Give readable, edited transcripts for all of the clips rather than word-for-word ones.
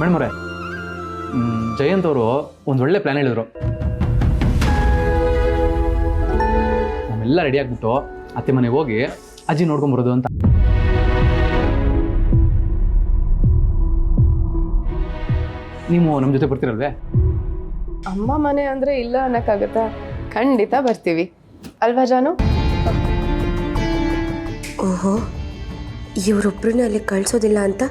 Madam ಅವರೇ, ಜಯಂತ್ ಅವರು ಒಂದು ಒಳ್ಳೆ ಪ್ಲ್ಯಾನ್ ಹೇಳಿದರು. ನಾವೆಲ್ಲ ರೆಡಿ ಆಗಿಬಿಟ್ಟು ಅತ್ತೆ ಮನೆಗೆ ಹೋಗಿ ಅಜ್ಜಿ ನೋಡ್ಕೊಂಬರೋದು ಅಂತ. ನೀವು ನಮ್ಮ ಜೊತೆ ಬರ್ತೀರಲ್ವೇ? ಅಮ್ಮ ಮನೆ ಅಂದರೆ ಇಲ್ಲ ಅನ್ನೋಕ್ಕಾಗತ್ತಾ? ಖಂಡಿತ ಬರ್ತೀವಿ ಅಲ್ವಾ ಜಾನು? ಓಹೋ, ಇವರೊಬ್ಬರನ್ನ ಅಲ್ಲಿಗೆ ಕಳಿಸೋದಿಲ್ಲ ಅಂತ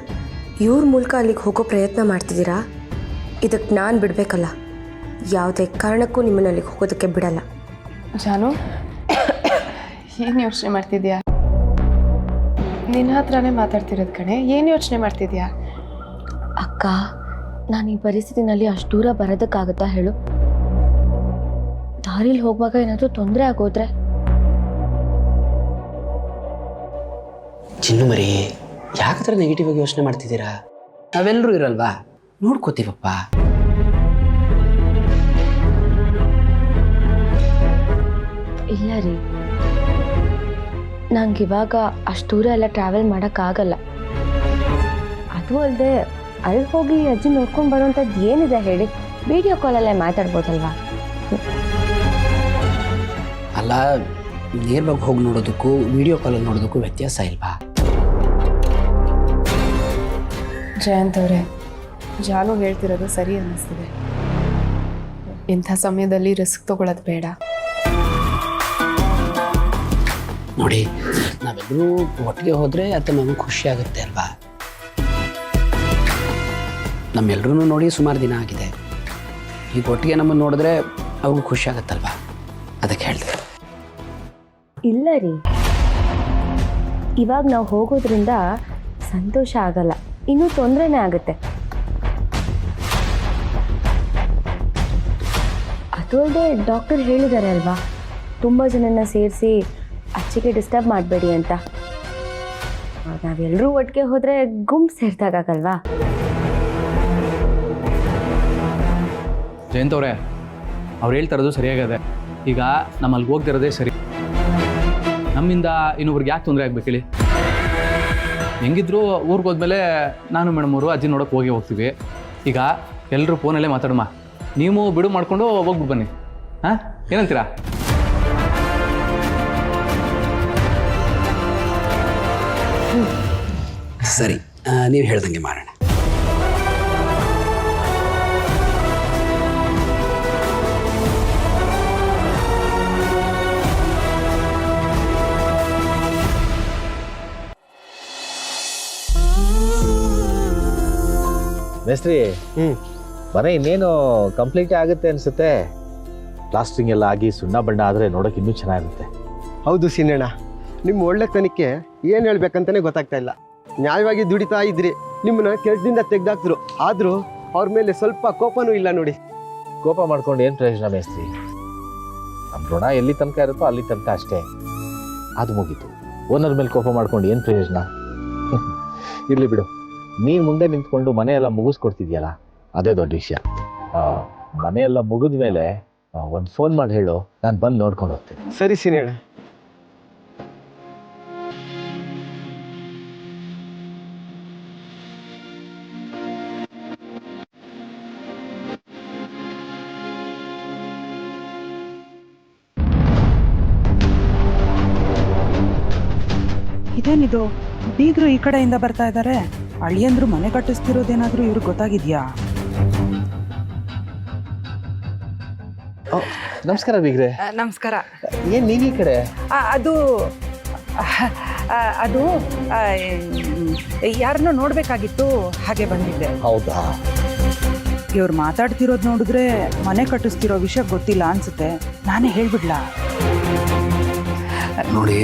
ಇವ್ರ ಮೂಲಕ ಅಲ್ಲಿಗೆ ಹೋಗೋ ಪ್ರಯತ್ನ ಮಾಡ್ತಿದ್ದೀರಾ? ಇದಕ್ಕೆ ನಾನು ಬಿಡಬೇಕಲ್ಲ. ಯಾವುದೇ ಕಾರಣಕ್ಕೂ ನಿಮ್ಮನ್ನು ಅಲ್ಲಿಗೆ ಹೋಗೋದಕ್ಕೆ ಬಿಡಲ್ಲ. ಜಾನು, ಏನು ಯೋಚನೆ ಮಾಡ್ತಿದ್ಯಾ? ನಿನ್ನ ಹತ್ರನೇ ಮಾತಾಡ್ತಿರೋದು ಕಣೆ. ಏನು ಯೋಚನೆ ಮಾಡ್ತಿದ್ಯಾ? ಅಕ್ಕ, ನಾನು ಈ ಪರಿಸ್ಥಿತಿನಲ್ಲಿ ಅಷ್ಟು ದೂರ ಬರೋದಕ್ಕಾಗತ್ತಾ ಹೇಳು? ದಾರಿಲಿ ಹೋಗುವಾಗ ಏನಾದರೂ ತೊಂದರೆ ಆಗೋದ್ರೆ? ಚಿನ್ನು ಮರಿ, ಯಾಕತ್ರ ನೆಗೆಟಿವ್ ಆಗಿ ಯೋಚನೆ ಮಾಡ್ತಿದ್ದೀರಾ? ನಾವೆಲ್ಲರೂ ಇರಲ್ವಾ, ನೋಡ್ಕೋತೀವಪ್ಪ. ಇಲ್ಲ ರೀ, ನಂಗೆ ಇವಾಗ ಅಷ್ಟು ದೂರ ಎಲ್ಲ ಟ್ರಾವೆಲ್ ಮಾಡೋಕ್ಕಾಗಲ್ಲ. ಅದು ಅಲ್ಲದೆ ಅಲ್ಲಿ ಹೋಗಿ ಅಜ್ಜಿ ನೋಡ್ಕೊಂಡು ಬರೋವಂಥದ್ದು ಏನಿದೆ ಹೇಳಿ? ವಿಡಿಯೋ ಕಾಲಲ್ಲೇ ಮಾತಾಡ್ಬೋದಲ್ವಾ? ಅಲ್ಲ, ನೇರವಾಗಿ ಹೋಗಿ ನೋಡೋದಕ್ಕೂ ವಿಡಿಯೋ ಕಾಲಲ್ಲಿ ನೋಡೋದಕ್ಕೂ ವ್ಯತ್ಯಾಸ ಇಲ್ವಾ? ಜಯಂತ್ ಅವರೇ, ಜಾನು ಹೇಳ್ತಿರೋದು ಸರಿ ಅನ್ನಿಸ್ತಿದೆ. ಇಂಥ ಸಮಯದಲ್ಲಿ ರಿಸ್ಕ್ ತಗೊಳ್ಳೋದು ಬೇಡ. ನೋಡಿ, ನಾವೆಲ್ಲರೂ ಒಟ್ಟಿಗೆ ಹೋದರೆ ಅತ್ತೆ ನಮಗೆ ಖುಷಿ ಆಗುತ್ತೆ ಅಲ್ವಾ? ನಮ್ಮೆಲ್ಲರೂ ನೋಡಿ ಸುಮಾರು ದಿನ ಆಗಿದೆ. ಈಗ ಒಟ್ಟಿಗೆ ನಮ್ಮನ್ನು ನೋಡಿದ್ರೆ ಅವ್ರಿಗೂ ಖುಷಿ ಆಗುತ್ತಲ್ವಾ? ಅದಕ್ಕೆ ಹೇಳಿದೆ. ಇಲ್ಲ ರೀ, ಇವಾಗ ನಾವು ಹೋಗೋದ್ರಿಂದ ಸಂತೋಷ ಆಗಲ್ಲ, ಇನ್ನೂ ತೊಂದರೆನೇ ಆಗುತ್ತೆ. ಅದು ಅಲ್ಲದೆ ಡಾಕ್ಟರ್ ಹೇಳಿದ್ದಾರೆ ಅಲ್ವಾ, ತುಂಬ ಜನನ ಸೇರಿಸಿ ಅಚ್ಚಿಗೆ ಡಿಸ್ಟರ್ಬ್ ಮಾಡಬೇಡಿ ಅಂತ. ನಾವೆಲ್ಲರೂ ಒಟ್ಟಿಗೆ ಹೋದರೆ ಗುಂಪು ಸೇರ್ದಾಗಲ್ವಾ? ಜಯಂತ್ ಅವರೇ, ಅವ್ರು ಹೇಳ್ತಾ ಇರೋದು ಸರಿಯಾಗದೆ. ಈಗ ನಮ್ಮ ಅಲ್ಲಿಗೆ ಹೋಗ್ತಿರೋದೇ ಸರಿ. ನಮ್ಮಿಂದ ಇನ್ನೊಬ್ರಿಗೆ ಯಾಕೆ ತೊಂದರೆ ಆಗ್ಬೇಕು ಹೇಳಿ? ಹೆಂಗಿದ್ರು ಊರಿಗೆ ಹೋದ್ಮೇಲೆ ನಾನು ಮೇಡಮ್ ಅವರು ಅಜ್ಜಿ ನೋಡೋಕೆ ಹೋಗ್ತೀವಿ. ಈಗ ಎಲ್ಲರೂ ಫೋನಲ್ಲೇ ಮಾತಾಡಮ್ಮ. ನೀವು ಬಿಡು ಮಾಡಿಕೊಂಡು ಹೋಗ್ಬಿಟ್ಟು ಬನ್ನಿ. ಹಾಂ, ಏನಂತೀರಾ? ಸರಿ, ನೀವು ಹೇಳ್ದಂಗೆ ಮಾಡೋಣ. ಮೇಸ್ತ್ರಿ, ಮನೆ ಇನ್ನೇನು ಕಂಪ್ಲೀಟ್ ಆಗುತ್ತೆ ಅನ್ಸುತ್ತೆ. ಪ್ಲಾಸ್ಟ್ರಿಂಗ್ ಎಲ್ಲ ಆಗಿ ಸುಣ್ಣ ಬಣ್ಣ ಆದರೆ ನೋಡೋಕೆ ಇನ್ನೂ ಚೆನ್ನಾಗಿರುತ್ತೆ. ಹೌದು ಸಿನ್ನಣ್ಣ, ನಿಮ್ಮ ಒಳ್ಳೆತನಕ್ಕೆ ಏನು ಹೇಳ್ಬೇಕಂತಾನೆ ಗೊತ್ತಾಗ್ತಾ ಇಲ್ಲ. ನ್ಯಾಯವಾಗಿ ದುಡಿತಾ ಇದ್ರಿ, ನಿಮ್ಮನ್ನ ಕೆಲಸದಿಂದ ತೆಗ್ದಾಕ್ತರು, ಆದರೂ ಅವ್ರ ಮೇಲೆ ಸ್ವಲ್ಪ ಕೋಪನೂ ಇಲ್ಲ ನೋಡಿ. ಕೋಪ ಮಾಡ್ಕೊಂಡು ಏನು ಪ್ರಯೋಜನ ಮೇಸ್ತ್ರಿ? ನಮ್ಮ ಋಣ ಎಲ್ಲಿ ತನಕ ಇರುತ್ತೋ ಅಲ್ಲಿ ತನಕ ಅಷ್ಟೇ. ಅದು ಮುಗೀತು. ಓನರ್ ಮೇಲೆ ಕೋಪ ಮಾಡ್ಕೊಂಡು ಏನು ಪ್ರಯೋಜನ? ಇರಲಿ ಬಿಡು, ನೀನು ಮುಂದೆ ನಿಂತ್ಕೊಂಡು ಮನೆಯೆಲ್ಲ ಮುಗಿಸ್ಕೊಡ್ತಿದ್ಯಲ್ಲ, ಅದೇ ದೊಡ್ಡ ವಿಷಯ. ಮನೆಯೆಲ್ಲ ಮುಗಿದ ಮೇಲೆ ಒಂದು ಫೋನ್ ಮಾಡಿ ಹೇಳು, ನಾನು ಬಂದು ನೋಡ್ಕೊಂಡು ಹೋಗ್ತೀನಿ. ಸರಿ ಸಿನ್ನಣ್ಣ. ಇದೇನಿದು, ಬೀಗರು ಈ ಕಡೆಯಿಂದ ಬರ್ತಾ ಇದ್ದಾರೆ. ಅಳಿಯಂದ್ರು ಮನೆ ಕಟ್ಟಿಸ್ತಿರೋದೇನಾದ್ರೂ ಇವ್ರಿಗೆ ಗೊತ್ತಾಗಿದ್ಯಾ? ನಮಸ್ಕಾರ ಬೀಗ್ರೆ. ನಮಸ್ಕಾರ. ಏನು ನೀವು ಈ ಕಡೆ? ಅದು ಅದು ಯಾರನ್ನೋ ನೋಡ್ಬೇಕಾಗಿತ್ತು, ಹಾಗೆ ಬಂದಿದ್ದೆ. ಹೌದಾ? ಇವ್ರು ಮಾತಾಡ್ತಿರೋದು ನೋಡಿದ್ರೆ ಮನೆ ಕಟ್ಟಿಸ್ತಿರೋ ವಿಷಯ ಗೊತ್ತಿಲ್ಲ ಅನ್ಸುತ್ತೆ. ನಾನೇ ಹೇಳ್ಬಿಡ್ಲಾ? ನೋಡಿ,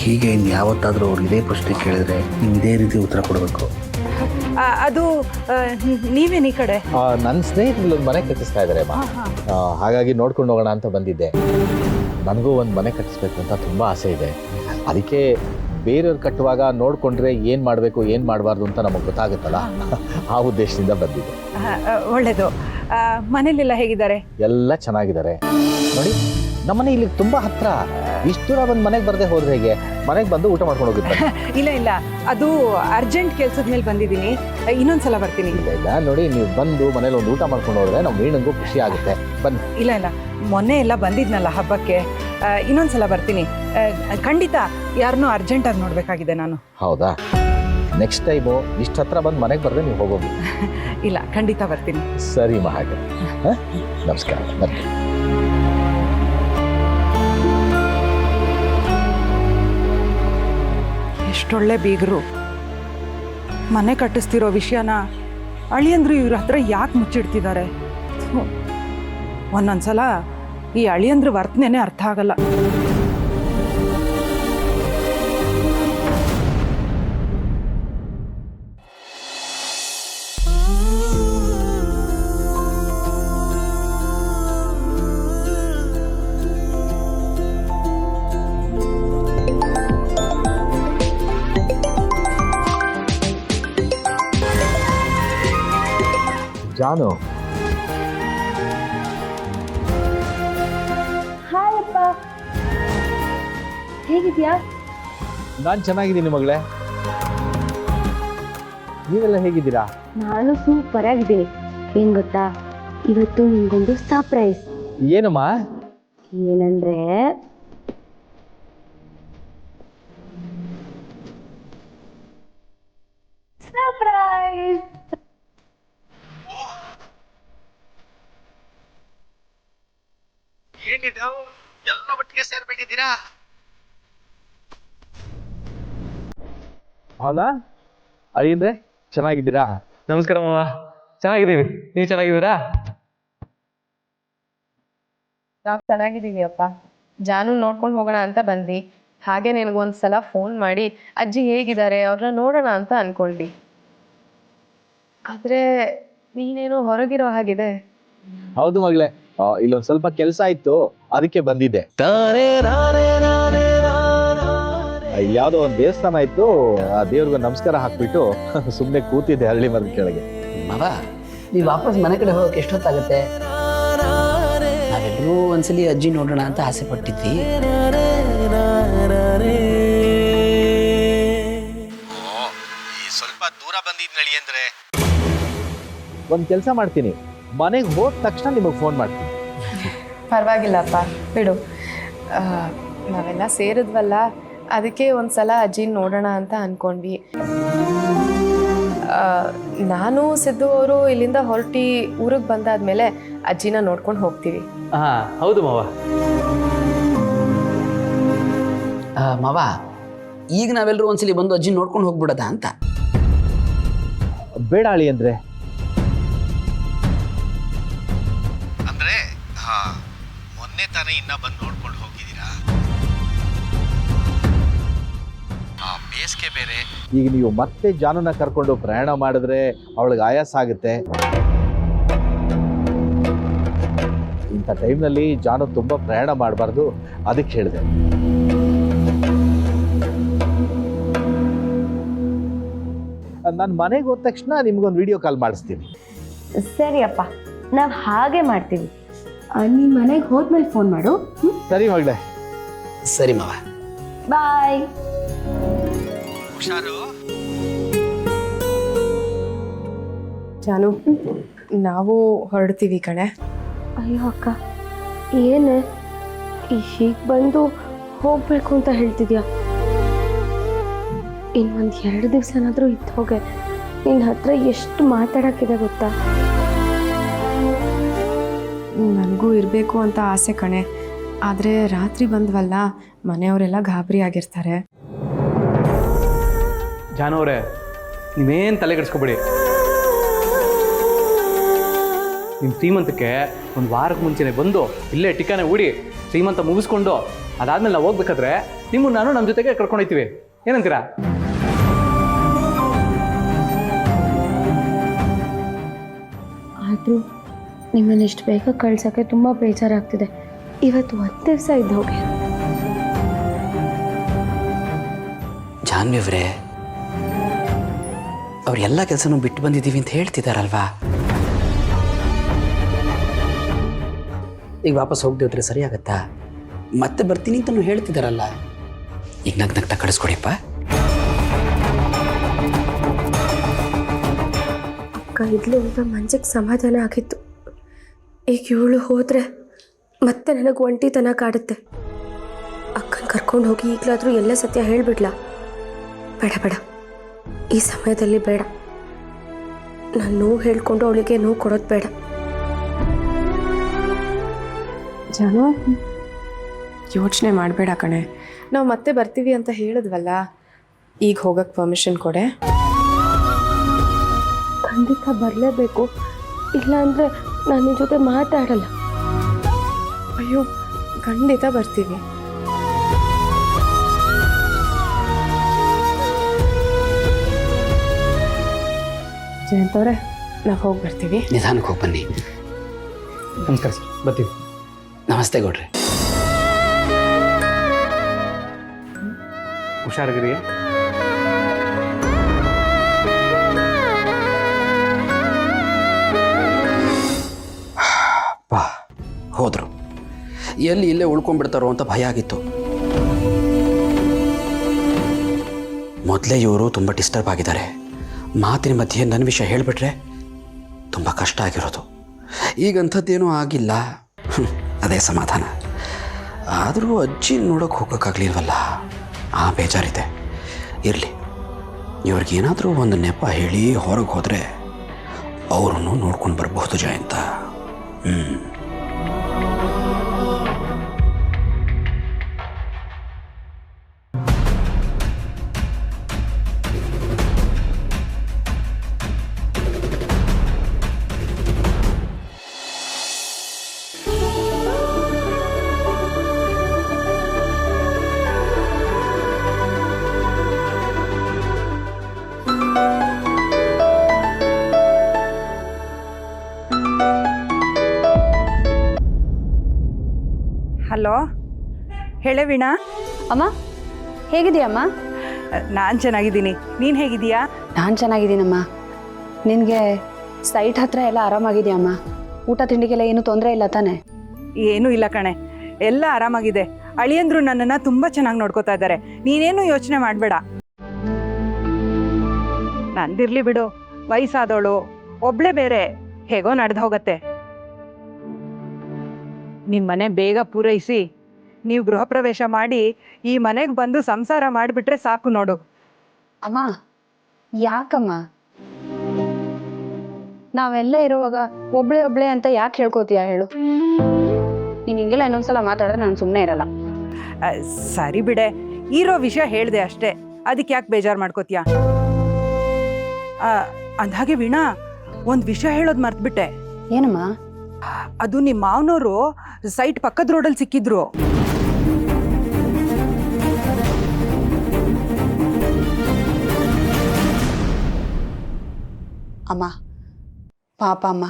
ಹೀಗೆ ಇನ್ನು ಯಾವತ್ತಾದರೂ ಅವ್ರು ಇದೇ ಪ್ರಶ್ನೆ ಕೇಳಿದ್ರೆ ನೀವು ಇದೇ ರೀತಿ ಉತ್ತರ ಕೊಡಬೇಕು. ಅದು ನೀವೇನು ಈ ಕಡೆ? ನನ್ನ ಸ್ನೇಹಿತರು ಒಂದು ಮನೆ ಕಟ್ಟಿಸ್ತಾ ಇದ್ದಾರೆ ಅಮ್ಮ. ಹಾಗಾಗಿ ನೋಡ್ಕೊಂಡು ಹೋಗೋಣ ಅಂತ ಬಂದಿದ್ದೆ. ನನಗೂ ಒಂದು ಮನೆ ಕಟ್ಟಿಸ್ಬೇಕು ಅಂತ ತುಂಬ ಆಸೆ ಇದೆ. ಅದಕ್ಕೆ ಬೇರೆಯವ್ರು ಕಟ್ಟುವಾಗ ನೋಡಿಕೊಂಡ್ರೆ ಏನು ಮಾಡಬೇಕು ಏನು ಮಾಡಬಾರ್ದು ಅಂತ ನಮಗೆ ಗೊತ್ತಾಗುತ್ತಲ್ಲ, ಆ ಉದ್ದೇಶದಿಂದ ಬಂದಿದ್ದೆ. ಒಳ್ಳೇದು. ಮನೇಲೆಲ್ಲ ಹೇಗಿದ್ದಾರೆ? ಎಲ್ಲ ಚೆನ್ನಾಗಿದ್ದಾರೆ ನೋಡಿ. ನಮ್ಮನೆ ಇಲ್ಲಿ ತುಂಬ ಹತ್ರ. ಇಷ್ಟು ದೂರ ಬಂದು ಮನೆಗೆ ಬರದೆ ಹೋದ್ರೆ ಹೇಗೆ? ಮನೆಗೆ ಬಂದು ಊಟ ಮಾಡ್ಕೊಂಡು ಹೋಗುತ್ತೆ. ಇಲ್ಲ ಅದು ಅರ್ಜೆಂಟ್ ಕೆಲ್ಸದ ಮೇಲೆ ಬಂದಿದ್ದೀನಿ, ಇನ್ನೊಂದ್ಸಲ ಬರ್ತೀನಿ. ಇಲ್ಲ ನೋಡಿ, ನೀವು ಬಂದು ಮನೇಲಿ ಒಂದು ಊಟ ಮಾಡ್ಕೊಂಡು ಹೋದ್ರೆ ನಮ್ಮ ವೀಣಂಗೂ ಖುಷಿ ಆಗುತ್ತೆ. ಬನ್ನಿ. ಇಲ್ಲ ಮೊನ್ನೆ ಎಲ್ಲ ಬಂದಿದ್ನಲ್ಲ ಹಬ್ಬಕ್ಕೆ, ಇನ್ನೊಂದ್ಸಲ ಬರ್ತೀನಿ. ಖಂಡಿತ ಯಾರನ್ನೂ ಅರ್ಜೆಂಟಾಗಿ ನೋಡಬೇಕಾಗಿದೆ ನಾನು. ಹೌದಾ? ನೆಕ್ಸ್ಟ್ ಟೈಮು ಇಷ್ಟು ಹತ್ರ ಬಂದು ಮನೆಗೆ ಬರದೆ ನೀವು ಹೋಗೋದು. ಇಲ್ಲ, ಖಂಡಿತ ಬರ್ತೀನಿ. ಸರಿ ಹಾಗೆ. ನಮಸ್ಕಾರ. ಬನ್ನಿ. ಎಷ್ಟೊಳ್ಳೆ ಬೀಗರು. ಮನೆ ಕಟ್ಟಿಸ್ತಿರೋ ವಿಷಯನ ಅಳಿಯಂದ್ರು ಇವ್ರ ಹತ್ರ ಯಾಕೆ ಮುಚ್ಚಿಡ್ತಿದ್ದಾರೆ? ಒಂದೊಂದ್ಸಲ ಈ ಅಳಿಯಂದ್ರ ವರ್ತನೆನೇ ಅರ್ಥ ಆಗಲ್ಲ. ಜಾನು, ಹಾಯ್ ಅಪ್ಪ, ಹೇಗಿದ್ಯಾ? ನಾನು ಚೆನ್ನಾಗಿದ್ದೀನಿ ಮಗಳೇ. ನೀವೆಲ್ಲ ಹೇಗಿದ್ದೀರಾ? ನಾನು ಸೂಪರ್ ಆಗಿದ್ದೀನಿ. ಏನ್ ಗೊತ್ತಾ, ಇವತ್ತು ನಿಮ್ಗೊಂದು ಸರ್ಪ್ರೈಸ್. ಏನಮ್ಮ? ಏನಂದ್ರೆ ಸರ್ಪ್ರೈಸ್. ಏನಿದು ಎಲ್ಲ ಒಟ್ಟಿಗೆ ಸೇರ್ಬಿಟ್ಟಿದ್ದೀರಾ? ಹೌದಾ? ಅಳಿಯಂದ್ರೆ ಚೆನ್ನಾಗಿದ್ದೀರಾ? ನಮಸ್ಕಾರ ಮಾವ, ಚೆನ್ನಾಗಿದ್ದೀವಿ. ನೀವು ಚೆನ್ನಾಗಿದ್ದೀರಾ? ನಾವು ಚೆನ್ನಾಗಿದ್ದೀವಿ ಅಪ್ಪ. ಜಾನು ನೋಡ್ಕೊಂಡು ಹೋಗೋಣ ಅಂತ ಬಂದ್ವಿ. ಹಾಗೆ ನಿನಗೊಂದ್ಸಲ ಫೋನ್ ಮಾಡಿ ಅಜ್ಜಿ ಹೇಗಿದ್ದಾರೆ ಅವ್ರನ್ನ ನೋಡೋಣ ಅಂತ ಅನ್ಕೊಂಡಿ. ಆದ್ರೆ ನೀನೇನೋ ಹೊರಗಿರೋ ಹಾಗಿದೆ. ಹೌದು ಮಗಳೇ, ಇಲ್ಲೊಂದು ಸ್ವಲ್ಪ ಕೆಲಸ ಇತ್ತು, ಅದಕ್ಕೆ ಬಂದಿದ್ದೆ. ಇಲ್ಲಿ ಯಾವುದೋ ಒಂದು ದೇವಸ್ಥಾನ ಇತ್ತು, ಆ ದೇವ್ರಿಗೆ ನಮಸ್ಕಾರ ಹಾಕ್ಬಿಟ್ಟು ಸುಮ್ಮನೆ ಕೂತಿದ್ದೆ ಹಳ್ಳಿ ಮರದ ಕೆಳಗೆ. ಮಾವ, ನೀವು ವಾಪಸ್ ಮನೆ ಕಡೆ ಹೋಗಕ್ಕೆ ಎಷ್ಟೊತ್ತಾಗತ್ತೆ? ನಾವೆಲ್ಲರೂ ಒಂದ್ಸಲಿ ಅಜ್ಜಿ ನೋಡೋಣ ಅಂತ ಆಸೆ ಪಟ್ಟಿದ್ವಿ. ಸ್ವಲ್ಪ ದೂರ ಬಂದಿದ್ನಳಿ ಅಂದ್ರೆ ಒಂದು ಕೆಲಸ ಮಾಡ್ತೀನಿ, ಮನೆಗೆ ಹೋದ ತಕ್ಷಣ ನಿಮಗೆ ಫೋನ್ ಮಾಡ್ತೀನಿ. ಪರವಾಗಿಲ್ಲಪ್ಪ, ಬಿಡು. ನಾವೆಲ್ಲ ಸೇರಿದ್ವಲ್ಲ, ಅದಕ್ಕೆ ಒಂದ್ಸಲ ಅಜ್ಜಿನ ನೋಡೋಣ ಅಂತ ಅನ್ಕೊಂಡ್ವಿ. ನಾನು ಸಿದ್ದು ಅವರು ಇಲ್ಲಿಂದ ಹೊರಟಿ ಊರಿಗೆ ಬಂದಾದ್ಮೇಲೆ ಅಜ್ಜಿನ ನೋಡ್ಕೊಂಡು ಹೋಗ್ತೀವಿ. ಹೌದು ಮಾವ. ಮಾವ, ಈಗ ನಾವೆಲ್ಲರೂ ಒಂದ್ಸಲಿ ಬಂದು ಅಜ್ಜಿ ನೋಡ್ಕೊಂಡು ಹೋಗ್ಬಿಡೋದಾ ಅಂತ. ಬೇಡ ಅಳಿಯಂದ್ರೆ. ಅಂದ್ರೆ ಮೊನ್ನೆ ತಾನೇ ಇನ್ನ ಬಂದು ನೋಡ್ಕೊಂಡು ಹೋಗಿದ್ದೀರಾ? ಬೇಸಿಗೆ ಬೇರೆ. ಈಗ ನೀವು ಮತ್ತೆ ಜಾನುನ ಕರ್ಕೊಂಡು ಪ್ರಯಾಣ ಮಾಡಿದ್ರೆ ಅವಳಿಗೆ ಆಯಾಸ ಆಗುತ್ತೆ. ಇಂಥ ಟೈಮ್ನಲ್ಲಿ ಜಾನು ತುಂಬ ಪ್ರಯಾಣ ಮಾಡಬಾರ್ದು, ಅದಕ್ಕೆ ಹೇಳಿದೆ. ನಾನು ಮನೆಗೆ ಹೋದ ತಕ್ಷಣ ನಿಮ್ಗೊಂದು ವಿಡಿಯೋ ಕಾಲ್ ಮಾಡಿಸ್ತೀನಿ. ಸರಿ ಅಪ್ಪ, ನಾವು ಹಾಗೆ ಮಾಡ್ತೀವಿ. ನೀನ್ ಮನೆಗೆ ಹೋದ್ಮೇಲೆ ಫೋನ್ ಮಾಡು. ಸರಿ ಮಗಳೇ. ಸರಿ ಮಾವ, ಬಾಯ್. ಹುಷಾರು. ಜಾನು, ನಾವು ಹೊರಡ್ತೀವಿ ಕಣೆ. ಅಯ್ಯೋ ಅಕ್ಕ, ಏನೇ ಹೀಗೆ ಬಂದು ಹೋಗ್ಬೇಕು ಅಂತ ಹೇಳ್ತಿದ್ಯಾ? ಇನ್ನೊಂದು 2 ದಿವಸನಾದರೂ ಇದ್ದು ಹೋಗೆ. ನಿನ್ನ ಹತ್ರ ಎಷ್ಟು ಮಾತಾಡೋಕ್ಕಿದೆ ಗೊತ್ತಾ? ನನಗೂ ಇರಬೇಕು ಅಂತ ಆಸೆ ಕಣೆ. ಆದರೆ ರಾತ್ರಿ ಬಂದ್ವಲ್ಲ, ಮನೆಯವರೆಲ್ಲ ಗಾಬರಿ ಆಗಿರ್ತಾರೆ. ಜಾನವ್ರೆ, ನೀವೇನು ತಲೆ ಕೆಡಿಸ್ಕೊಬೇಡಿ. ನಿಮ್ಮ ಶ್ರೀಮಂತಕ್ಕೆ ಒಂದು ವಾರಕ್ಕೆ ಮುಂಚೆನೆ ಬಂದು ಇಲ್ಲೇ ಟಿಕಾನೆ ಹೂಡಿ ಶ್ರೀಮಂತ ಮುಗಿಸ್ಕೊಂಡು ಅದಾದ್ಮೇಲೆ ನಾವು ಹೋಗ್ಬೇಕಾದ್ರೆ ನಿಮ್ಮನ್ನು ನಾನು ನಮ್ಮ ಜೊತೆಗೆ ಕರ್ಕೊಂಡೋಗ್ತೀವಿ. ಏನಂತೀರಾ? ಆದರೂ ನಿಮ್ಮನ್ನು ಇಷ್ಟು ಬೇಗ ಕಳ್ಸೋಕ್ಕೆ ತುಂಬ ಬೇಜಾರಾಗ್ತಿದೆ. ಇವತ್ತು 1 ದಿವಸ ಇದ್ದು ಹೋಗಿ. ಜಾನ್ವಿ ಅವರೇ, ಅವ್ರೆಲ್ಲ ಕೆಲಸನೂ ಬಿಟ್ಟು ಬಂದಿದ್ದೀವಿ ಅಂತ ಹೇಳ್ತಿದ್ದಾರಲ್ವಾ? ಈಗ ವಾಪಸ್ ಹೋಗದೆ ಹೋದ್ರೆ ಸರಿ ಆಗತ್ತಾ? ಮತ್ತೆ ಬರ್ತೀನಿ ಅಂತಲೂ ಹೇಳ್ತಿದ್ದಾರಲ್ಲ, ಈಗ ನಗ್ನಗ್ತಾ ಕಳಿಸ್ಕೊಡಿಪ್ಪ. ಅಕ್ಕ ಇದ್ಲು ಅಂತ ಮಂಜಕ್ಕೆ ಸಮಾಧಾನ ಆಗಿತ್ತು. ಈಗ ಇವಳು ಹೋದರೆ ಮತ್ತೆ ನನಗೆ ಒಂಟಿತನ ಕಾಡುತ್ತೆ. ಅಕ್ಕನ ಕರ್ಕೊಂಡು ಹೋಗಿ ಈಗಲಾದರೂ ಎಲ್ಲ ಸತ್ಯ ಹೇಳಿಬಿಡ್ಲಾ? ಬೇಡ ಬೇಡ, ಈ ಸಮಯದಲ್ಲಿ ಬೇಡ. ನಾನು ನೋವು ಹೇಳ್ಕೊಂಡು ಅವಳಿಗೆ ನೋವು ಕೊಡೋದು ಬೇಡ. ಜಾನು, ಯೋಚನೆ ಮಾಡಬೇಡ ಕಣೆ. ನಾವು ಮತ್ತೆ ಬರ್ತೀವಿ ಅಂತ ಹೇಳಿದ್ವಲ್ಲ, ಈಗ ಹೋಗಕ್ಕೆ ಪರ್ಮಿಷನ್ ಕೊಡೆ. ಖಂಡಿತ ಬರಲೇಬೇಕು, ಇಲ್ಲಾಂದರೆ ನಾನು ನಿನ್ನ ಜೊತೆ ಮಾತಾಡಲ್ಲ. ಅಯ್ಯೋ, ಖಂಡಿತ ಬರ್ತೀವಿ. ಜಯಂತವ್ರೆ, ನಾವು ಹೋಗಿ ಬರ್ತೀವಿ. ನಿಧಾನಕ್ಕೆ ಹೋಗಿ ಬನ್ನಿ. ನಮಸ್ಕಾರ ಸರ್, ಬರ್ತೀವಿ. ನಮಸ್ತೆ ಗೌಡ್ರೆ. ಹುಷಾರಾಗಿರಿ. ಬಾ, ಹೋದರು. ಎಲ್ಲಿ ಇಲ್ಲೇ ಉಳ್ಕೊಂಡ್ಬಿಡ್ತಾರೋ ಅಂತ ಭಯ ಆಗಿತ್ತು. ಮೊದಲೇ ಇವರು ತುಂಬ ಡಿಸ್ಟರ್ಬ್ ಆಗಿದ್ದಾರೆ. ಮಾತಿನ ಮಧ್ಯೆ ನನ್ನ ವಿಷಯ ಹೇಳಿಬಿಟ್ರೆ ತುಂಬ ಕಷ್ಟ ಆಗಿರೋದು. ಈಗಂಥದ್ದೇನೂ ಆಗಿಲ್ಲ, ಅದೇ ಸಮಾಧಾನ. ಆದರೂ ಅಜ್ಜಿ ನೋಡೋಕೆ ಹೋಗೋಕ್ಕಾಗಲಿಲ್ವಲ್ಲ, ಆ ಬೇಜಾರಿದೆ. ಇರಲಿ, ಇವ್ರಿಗೇನಾದರೂ ಒಂದು ನೆಪ ಹೇಳಿ ಹೊರಗೆ ಹೋದರೆ ಅವರನ್ನು ನೋಡ್ಕೊಂಡು ಬರಬಹುದು ಜಯಂತ. ಹಲೋ, ಹೇಳೆ ವೀಣಾ. ಅಮ್ಮ ಹೇಗಿದೆಯಮ್ಮ? ನಾನು ಚೆನ್ನಾಗಿದ್ದೀನಿ, ನೀನು ಹೇಗಿದೀಯಾ? ನಾನು ಚೆನ್ನಾಗಿದ್ದೀನಮ್ಮ. ನಿನಗೆ ಸೈಟ್ ಹತ್ರ ಎಲ್ಲ ಆರಾಮಾಗಿದೆಯಮ್ಮ? ಊಟ ತಿಂಡಿಗೆಲ್ಲ ಏನು ತೊಂದರೆ ಇಲ್ಲ ತಾನೆ? ಏನೂ ಇಲ್ಲ ಕಣೆ, ಎಲ್ಲ ಆರಾಮಾಗಿದೆ. ಅಳಿಯಂದ್ರು ನನ್ನನ್ನು ತುಂಬ ಚೆನ್ನಾಗಿ ನೋಡ್ಕೋತಾ ಇದ್ದಾರೆ. ನೀನೇನು ಯೋಚನೆ ಮಾಡಬೇಡ. ನಂದಿರ್ಲಿ ಬಿಡು, ವಯಸ್ಸಾದವಳು ಒಬ್ಳೆ ಬೇರೆ, ಹೇಗೋ ನಡೆದು ಹೋಗತ್ತೆ. ನಿಮ್ಮ ಮನೆ ಬೇಗ ಪೂರೈಸಿ ನೀವು ಗೃಹ ಪ್ರವೇಶ ಮಾಡಿ ಈ ಮನೆಗೆ ಬಂದು ಸಂಸಾರ ಮಾಡಿಬಿಟ್ರೆ ಸಾಕು ನೋಡು. ಅಮ್ಮ ಯಾಕಮ್ಮ? ನಾವೆಲ್ಲ ಇರುವಾಗ ಒಬ್ಳೆ ಅಂತ ಯಾಕೆ ಹೇಳ್ಕೋತೀಯ ಹೇಳು? ನೀನು ಹಿಂಗೆಲ್ಲ ಇನ್ನೊಂದ್ಸಲ ಮಾತಾಡಿದ್ರೆ ನಾನು ಸುಮ್ಮನೆ ಇರಲ್ಲ. ಸರಿ ಬಿಡೆ, ಇರೋ ವಿಷಯ ಹೇಳಿದೆ ಅಷ್ಟೇ, ಅದಕ್ಕೆ ಯಾಕೆ ಬೇಜಾರು ಮಾಡ್ಕೋತೀಯ? ಅಂದಾಗೆ ವೀಣಾ, ಒಂದು ವಿಷಯ ಹೇಳೋದು ಮರ್ತ್ಬಿಟ್ಟೆ. ಏನಮ್ಮ? ಅದು ನಿಮ್ಮ ಮಾವನವರು ಸೈಟ್ ಪಕ್ಕದ ರೋಡಲ್ಲಿ ಸಿಕ್ಕಿದ್ರು. ಅಮ್ಮ ಪಾಪ ಅಮ್ಮ,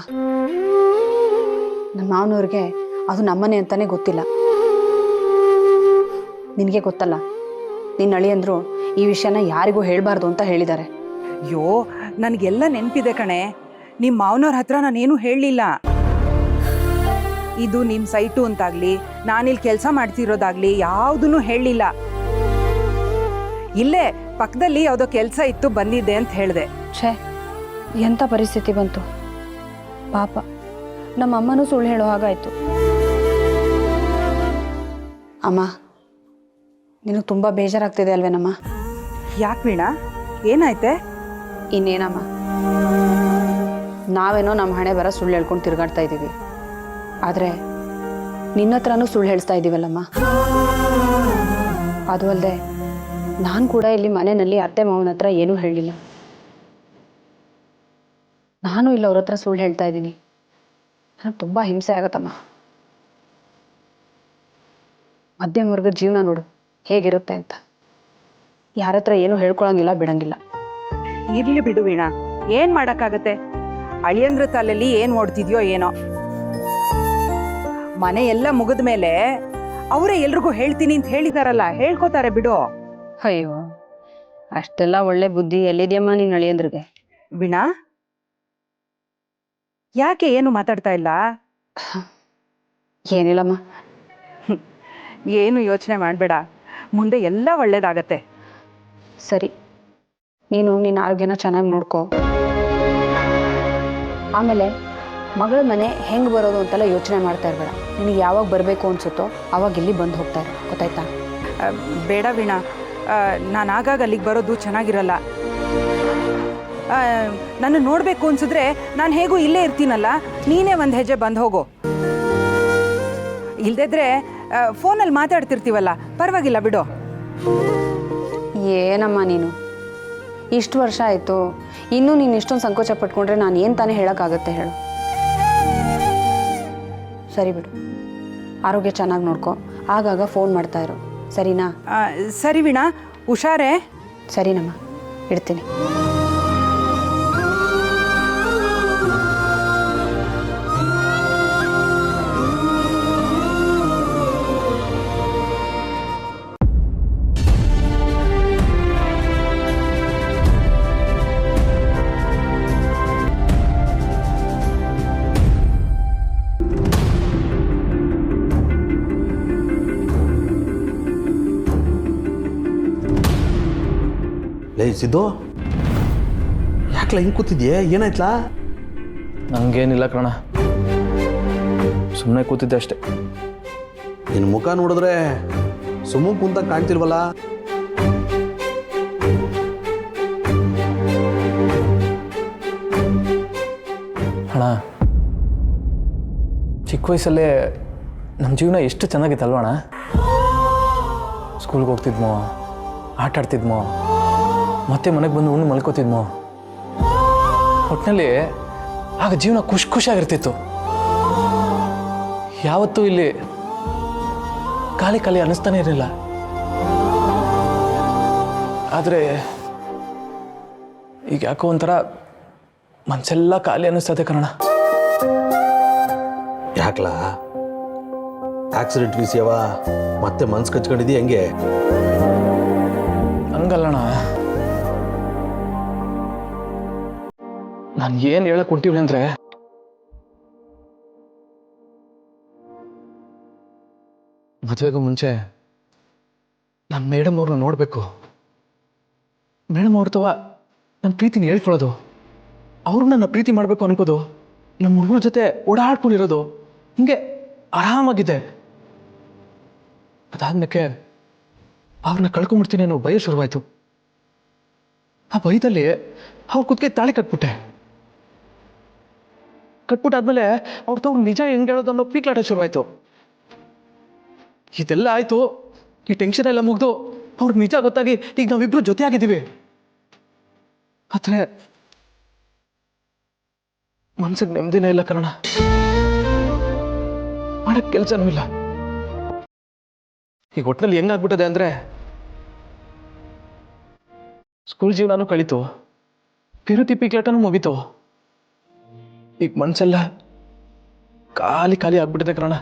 ನನ್ನ ಮಾವನವ್ರಿಗೆ ಅದು ನಮ್ಮನೆ ಅಂತಾನೆ ಗೊತ್ತಿಲ್ಲ. ನಿನಗೆ ಗೊತ್ತಲ್ಲ, ನಿನ್ನ ಅಳಿಯಂದ್ರು ಈ ವಿಷಯನ ಯಾರಿಗೂ ಹೇಳಬಾರ್ದು ಅಂತ ಹೇಳಿದ್ದಾರೆ. ಅಯ್ಯೋ, ನನಗೆಲ್ಲ ನೆನಪಿದೆ ಕಣೆ. ನಿಮ್ಮ ಮಾವನವ್ರ ಹತ್ರ ನಾನೇನು ಹೇಳಲಿಲ್ಲ. ಇದು ನಿಮ್ಮ ಸೈಟು ಅಂತಾಗ್ಲಿ, ನಾನಿಲ್ಲಿ ಕೆಲಸ ಮಾಡ್ತಿರೋದಾಗ್ಲಿ ಯಾವುದೂ ಹೇಳಲಿಲ್ಲ. ಇಲ್ಲೇ ಪಕ್ಕದಲ್ಲಿ ಯಾವುದೋ ಕೆಲಸ ಇತ್ತು, ಬಂದಿದ್ದೆ ಅಂತ ಹೇಳಿದೆ. ಛೇ, ಎಂಥ ಪರಿಸ್ಥಿತಿ ಬಂತು ಪಾಪ. ನಮ್ಮ ಅಮ್ಮನೂ ಸುಳ್ಳು ಹೇಳೋ ಹಾಗಾಯ್ತು. ಅಮ್ಮ, ನಿನಗೆ ತುಂಬ ಬೇಜಾರಾಗ್ತಿದೆ ಅಲ್ವೇನಮ್ಮ? ಯಾಕೆ ವೀಣಾ, ಏನಾಯ್ತೆ? ಇನ್ನೇನಮ್ಮ, ನಾವೇನೋ ನಮ್ಮ ಹಣೆ ಬರ ಸುಳ್ಳು ಹೇಳ್ಕೊಂಡು ತಿರುಗಾಡ್ತಾ ಇದ್ದೀವಿ. ಆದರೆ ನಿನ್ನ ಹತ್ರನೂ ಸುಳ್ಳು ಹೇಳ್ತಾ ಇದ್ದೀವಲ್ಲಮ್ಮ. ಅದು ಅಲ್ಲದೆ ನಾನು ಕೂಡ ಇಲ್ಲಿ ಮನೆಯಲ್ಲಿ ಅತ್ತೆ ಮಾವನ ಹತ್ರ ಏನೂ ಹೇಳಿಲ್ಲ. ನಾನು ಇಲ್ಲಿ ಅವ್ರ ಹತ್ರ ಸುಳ್ಳು ಹೇಳ್ತಾ ಇದ್ದೀನಿ. ನನಗೆ ತುಂಬ ಹಿಂಸೆ ಆಗತ್ತಮ್ಮ. ಮಧ್ಯಮ ವರ್ಗದ ಜೀವನ ನೋಡು ಹೇಗಿರುತ್ತೆ ಅಂತ. ಯಾರ ಹತ್ರ ಏನೂ ಹೇಳ್ಕೊಳಂಗಿಲ್ಲ, ಬಿಡಂಗಿಲ್ಲ. ಇರ್ಲಿ ಬಿಡು ವೀಣಾ, ಏನ್ ಮಾಡಕ್ಕಾಗತ್ತೆ? ಅಳಿಯಂದ್ರ ತಲೆಯಲ್ಲಿ ಏನ್ ಓಡ್ತಿದ್ಯೋ ಏನೋ. ಮನೆ ಎಲ್ಲ ಮುಗಿದ ಮೇಲೆ ಅವರೇ ಎಲ್ರಿಗೂ ಹೇಳ್ತೀನಿ ಅಂತ ಹೇಳಿದಾರಲ್ಲ, ಹೇಳ್ಕೋತಾರೆ ಬಿಡು. ಅಯ್ಯೋ, ಅಷ್ಟೆಲ್ಲ ಒಳ್ಳೆ ಬುದ್ಧಿ ಎಲ್ಲಿದ್ಯಮ್ಮ ನೀನು ಅಳಿಯಂದ್ರಿಗೆ? ವೀಣಾ, ಯಾಕೆ ಏನು ಮಾತಾಡ್ತಾ ಇಲ್ಲ? ಏನಿಲ್ಲಮ್ಮ. ಏನು ಯೋಚನೆ ಮಾಡಬೇಡ, ಮುಂದೆ ಎಲ್ಲ ಒಳ್ಳೇದಾಗತ್ತೆ. ಸರಿ, ನೀನು ನಿನ್ನ ಆರೋಗ್ಯನ ಚೆನ್ನಾಗಿ ನೋಡ್ಕೋ. ಆಮೇಲೆ ಮಗಳ ಮನೆ ಹೆಂಗೆ ಬರೋದು ಅಂತೆಲ್ಲ ಯೋಚನೆ ಮಾಡ್ತಾ ಇರಬೇಡ. ನಿನಗೆ ಯಾವಾಗ ಬರಬೇಕು ಅನಿಸುತ್ತೋ ಆವಾಗ ಇಲ್ಲಿ ಬಂದು ಹೋಗ್ತಾ ಇರು, ಗೊತ್ತಾಯ್ತಾ? ಬೇಡ ವೀಣಾ, ನಾನು ಆಗಾಗ ಅಲ್ಲಿಗೆ ಬರೋದು ಚೆನ್ನಾಗಿರಲ್ಲ. ನನ್ನ ನೋಡಬೇಕು ಅನ್ಸಿದ್ರೆ ನಾನು ಹೇಗೂ ಇಲ್ಲೇ ಇರ್ತೀನಲ್ಲ, ನೀನೇ ಒಂದು ಹೆಜ್ಜೆ ಬಂದು ಹೋಗೋ. ಇಲ್ದಿದ್ರೆ ಫೋನಲ್ಲಿ ಮಾತಾಡ್ತಿರ್ತೀವಲ್ಲ, ಪರವಾಗಿಲ್ಲ ಬಿಡು. ಏನಮ್ಮ ನೀನು, ಇಷ್ಟು ವರ್ಷ ಆಯಿತು, ಇನ್ನೂ ನೀನು ಇಷ್ಟೊಂದು ಸಂಕೋಚ ಪಟ್ಕೊಂಡ್ರೆ ನಾನು ಏನು ತಾನೇ ಹೇಳೋಕ್ಕಾಗತ್ತೆ ಹೇಳು? ಸರಿ ಬಿಡು, ಆರೋಗ್ಯ ಚೆನ್ನಾಗಿ ನೋಡ್ಕೊ, ಆಗಾಗ ಫೋನ್ ಮಾಡ್ತಾ ಇರು, ಸರಿನಾ? ಸರಿ ವೀಣಾ, ಹುಷಾರೇ. ಸರಿನಮ್ಮ, ಇಡ್ತೀನಿ. ಲೇ ಸಿದ್ದು, ಯಾಕಲ ಹಿಂಗೆ ಕೂತಿದ್ಯೆ? ಏನಾಯ್ತಲಾ? ನನಗೇನಿಲ್ಲ ಕಣ, ಸುಮ್ಮನೆ ಕೂತಿದ್ದೆ ಅಷ್ಟೆ. ನಿನ್ನ ಮುಖ ನೋಡಿದ್ರೆ ಸುಮ್ಮ ಕುಂತ ಕಾಣ್ತಿಲ್ವಲ್ಲ? ಅಣ್ಣ, ಚಿಕ್ಕ ವಯಸ್ಸಲ್ಲೇ ನಮ್ಮ ಜೀವನ ಎಷ್ಟು ಚೆನ್ನಾಗಿತ್ತಲ್ವ ಅಣ್ಣ? ಸ್ಕೂಲ್ಗೆ ಹೋಗ್ತಿದ್ಮೋ, ಆಟ ಆಡ್ತಿದ್ಮೋ, ಮತ್ತೆ ಮನೆಗೆ ಬಂದು ಉಣ್ಣು ಮಲ್ಕೋತಿದ್ಮೋ. ಒಟ್ಟಿನಲ್ಲಿ ಆಗ ಜೀವನ ಖುಷಿಯಾಗಿರ್ತಿತ್ತು. ಯಾವತ್ತೂ ಇಲ್ಲಿ ಖಾಲಿ ಖಾಲಿ ಅನ್ನಿಸ್ತಾನೆ ಇರಲಿಲ್ಲ. ಆದರೆ ಈಗ ಯಾಕೋ ಒಂಥರ ಮನಸ್ಸೆಲ್ಲ ಖಾಲಿ ಅನ್ನಿಸ್ತದೆ ಕಣ. ಯಾಕಲ ಆಕ್ಸಿಡೆಂಟ್ ವಿಷಯವ ಮತ್ತೆ ಮನ್ಸು ಕಚ್ಕೊಂಡಿದ್ದೀಯ ಹೆಂಗೆ? ಹಂಗಲ್ಲಣ್ಣ, ನಾನು ಏನು ಹೇಳಕ್ ಹೊಂಟಿವಿ ಅಂದರೆ, ಮದುವೆಗೂ ಮುಂಚೆ ನಾನು ಮೇಡಮ್ ಅವ್ರನ್ನ ನೋಡಬೇಕು. ಮೇಡಮ್ ಅವ್ರತವ ನನ್ನ ಪ್ರೀತಿನ ಹೇಳ್ಕೊಳ್ಳೋದು, ಅವರು ನನ್ನ ಪ್ರೀತಿ ಮಾಡಬೇಕು ಅನ್ಕೋದು, ನಮ್ಮ ಹುಡುಗರ ಜೊತೆ ಓಡಾಡ್ಕೊಂಡಿರೋದು, ಹಿಂಗೆ ಆರಾಮಾಗಿದೆ. ಅದಾದ್ಮೇಲೆ ಅವ್ರನ್ನ ಕಳ್ಕೊಂಡ್ಬಿಡ್ತೀನಿ ಅನ್ನೋ ಭಯ ಶುರುವಾಯಿತು. ಆ ಭಯದಲ್ಲಿ ಅವ್ರ ಕುತ್ತಿಗೆ ತಾಳಿ ಕಟ್ಬಿಟ್ಟಾದ್ಮೇಲೆ ಅವ್ರ ತವ್ರು ನಿಜ ಹೆಂಗೆ ಹೇಳೋದು ಅನ್ನೋ ಪೀಕ್ಲಾಟ ಶುರುವಾಯಿತು. ಇದೆಲ್ಲ ಆಯಿತು, ಈ ಟೆನ್ಷನ್ ಎಲ್ಲ ಮುಗಿದು ಅವ್ರಿಗೆ ನಿಜ ಗೊತ್ತಾಗಿ ಈಗ ನಾವಿಬ್ರು ಜೊತೆ ಆಗಿದ್ದೀವಿ. ಆದರೆ ಮನ್ಸಿಗೆ ನೆಮ್ಮದಿನೇ ಇಲ್ಲ ಕಣ, ಮಾಡಕ್ಕೆ ಕೆಲಸನೂ ಇಲ್ಲ. ಈಗ ಒಟ್ಟಿನಲ್ಲಿ ಹೆಂಗಾಗ್ಬಿಟ್ಟದೆ ಅಂದರೆ, ಸ್ಕೂಲ್ ಜೀವನನೂ ಕಳೀತು, ಪಿರುತಿ ಪೀಕ್ಲಾಟನೂ ಮುಗೀತು. ಈಗ ಮನ್ಸೆಲ್ಲ ಖಾಲಿ ಆಗ್ಬಿಟ್ಟಿದೆ ಕಣ.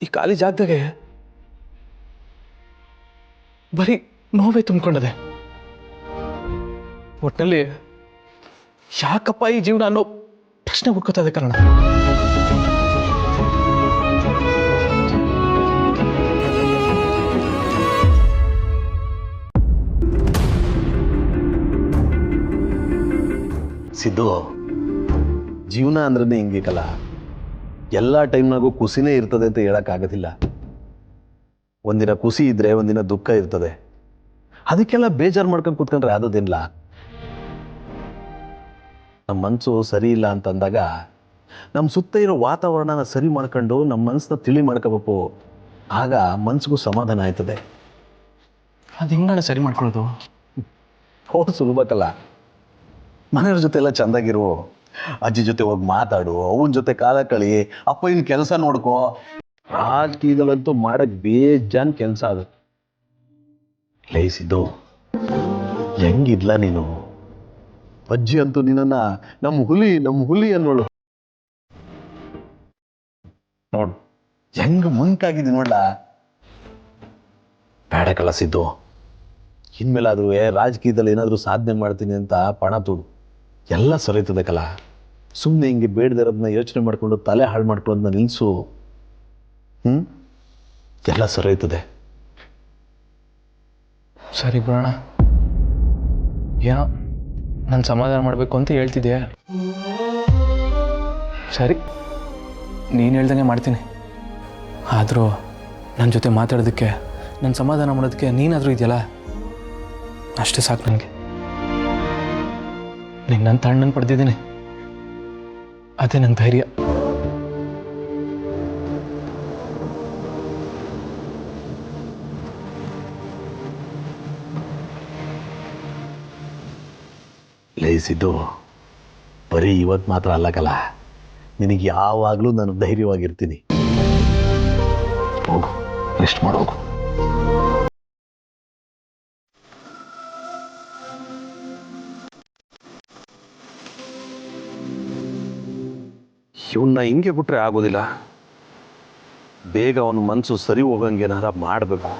ಈ ಖಾಲಿ ಜಾಗದಾಗೆ ಬರೀ ನೋವೇ ತುಂಬಿಕೊಂಡದೆ. ಒಟ್ಟಿನಲ್ಲಿ ಯಾಕಪ್ಪ ಈ ಜೀವನ ಅನ್ನೋ ಪ್ರಶ್ನೆ ಹುಡ್ಕೋತದೆ ಕಣ. ಸಿದ್ದು, ಜೀವನ ಅಂದ್ರೆ ಹಿಂಗೆ ಕಲ, ಎಲ್ಲ ಟೈಮ್ನಾಗೂ ಖುಷಿನೇ ಇರ್ತದೆ ಅಂತ ಹೇಳೋಕ್ಕಾಗೋದಿಲ್ಲ. ಒಂದಿನ ಖುಷಿ ಇದ್ರೆ ಒಂದಿನ ದುಃಖ ಇರ್ತದೆ. ಅದಕ್ಕೆಲ್ಲ ಬೇಜಾರು ಮಾಡ್ಕೊಂಡು ಕೂತ್ಕೊಂಡ್ರೆ ಆಗೋದಿಲ್ಲ. ನಮ್ಮ ಮನಸ್ಸು ಸರಿ ಇಲ್ಲ ಅಂತಂದಾಗ ನಮ್ಮ ಸುತ್ತ ಇರೋ ವಾತಾವರಣನ ಸರಿ ಮಾಡ್ಕೊಂಡು ನಮ್ಮ ಮನಸ್ಸನ್ನ ತಿಳಿ ಮಾಡ್ಕೋಬೇಕು. ಆಗ ಮನಸ್ಸಿಗೂ ಸಮಾಧಾನ ಆಯ್ತದೆ. ಅದು ಹೆಂಗಣ್ಣ ಸರಿ ಮಾಡ್ಕೊಳ್ಳೋದು? ಹೌದು, ಸುಲಭಕ್ಕಲ್ಲ. ಮನೆಯವ್ರ ಜೊತೆ ಎಲ್ಲ ಚೆಂದಾಗಿರು, ಅಜ್ಜಿ ಜೊತೆ ಹೋಗಿ ಮಾತಾಡು, ಅವನ ಜೊತೆ ಕಾಲ ಕಳಿ, ಅಪ್ಪ ಇನ್ ಕೆಲಸ ನೋಡ್ಕೋ. ರಾಜಕೀಯಗಳಂತೂ ಮಾಡಕ್ ಬೇಜಾನ್ ಕೆಲಸ ಅದು. ಲಯಿಸಿದ್ದು ಹೆಂಗಿದ್ಲ ನೀನು? ಅಜ್ಜಿ ಅಂತೂ ನಿನ್ನ ನಮ್ಮ ಹುಲಿ ಅನ್ನೋಳು. ನೋಡು ಹೆಂಗ ಮುಂಕಾಗಿದ್ದೀನಿ ನೋಡ್ಲ. ಬೇಡ ಕಳಿಸಿದ್ದು, ಇನ್ಮೇಲಾದ್ರೂ ರಾಜಕೀಯದಲ್ಲಿ ಏನಾದರೂ ಸಾಧನೆ ಮಾಡ್ತೀನಿ ಅಂತ ಪಣ ತುಡು, ಎಲ್ಲ ಸರಿತದೆ ಕಲ. ಸುಮ್ಮನೆ ಹಿಂಗೆ ಬೇಡದಿರೋದನ್ನ ಯೋಚನೆ ಮಾಡಿಕೊಂಡು ತಲೆ ಹಾಳು ಮಾಡ್ಕೊಳ್ಳೋದನ್ನ ನಿಲ್ಲಿಸು. ಎಲ್ಲ ಸರಿ ಆಯ್ತದೆ. ಸರಿ ಬಿಡೋಣ. ಏನೋ ನಾನು ಸಮಾಧಾನ ಮಾಡಬೇಕು ಅಂತ ಹೇಳ್ತಿದ್ದೆ. ಸರಿ, ನೀನು ಹೇಳ್ದಂಗೆ ಮಾಡ್ತೀನಿ. ಆದರೂ ನನ್ನ ಜೊತೆ ಮಾತಾಡೋದಕ್ಕೆ, ನನ್ನ ಸಮಾಧಾನ ಮಾಡೋದಕ್ಕೆ ನೀನಾದರೂ ಇದೆಯಲ್ಲ, ಅಷ್ಟೇ ಸಾಕು ನನಗೆ. ನೀನು ನನ್ನ ತಣ್ಣನ್ನು ಪಡೆದಿದ್ದೀನಿ, ಅದೇ ನನ್ನ ಧೈರ್ಯ. ಲಯಿಸಿದ್ದು ಬರೀ ಇವತ್ತು ಮಾತ್ರ ಅಲ್ಲಕಲ್ಲ, ನಿನಗೆ ಯಾವಾಗಲೂ ನಾನು ಧೈರ್ಯವಾಗಿರ್ತೀನಿ. ಹೋಗು, ರೆಸ್ಟ್ ಮಾಡೋಗು. ಇವನ್ನ ಹಿಂಗೆ ಬಿಟ್ರೆ ಆಗೋದಿಲ್ಲ. ಬೇಗ ಅವನ ಮನಸ್ಸು ಸರಿ ಹೋಗಂಗೆ ಏನಾರ ಮಾಡಬೇಕು.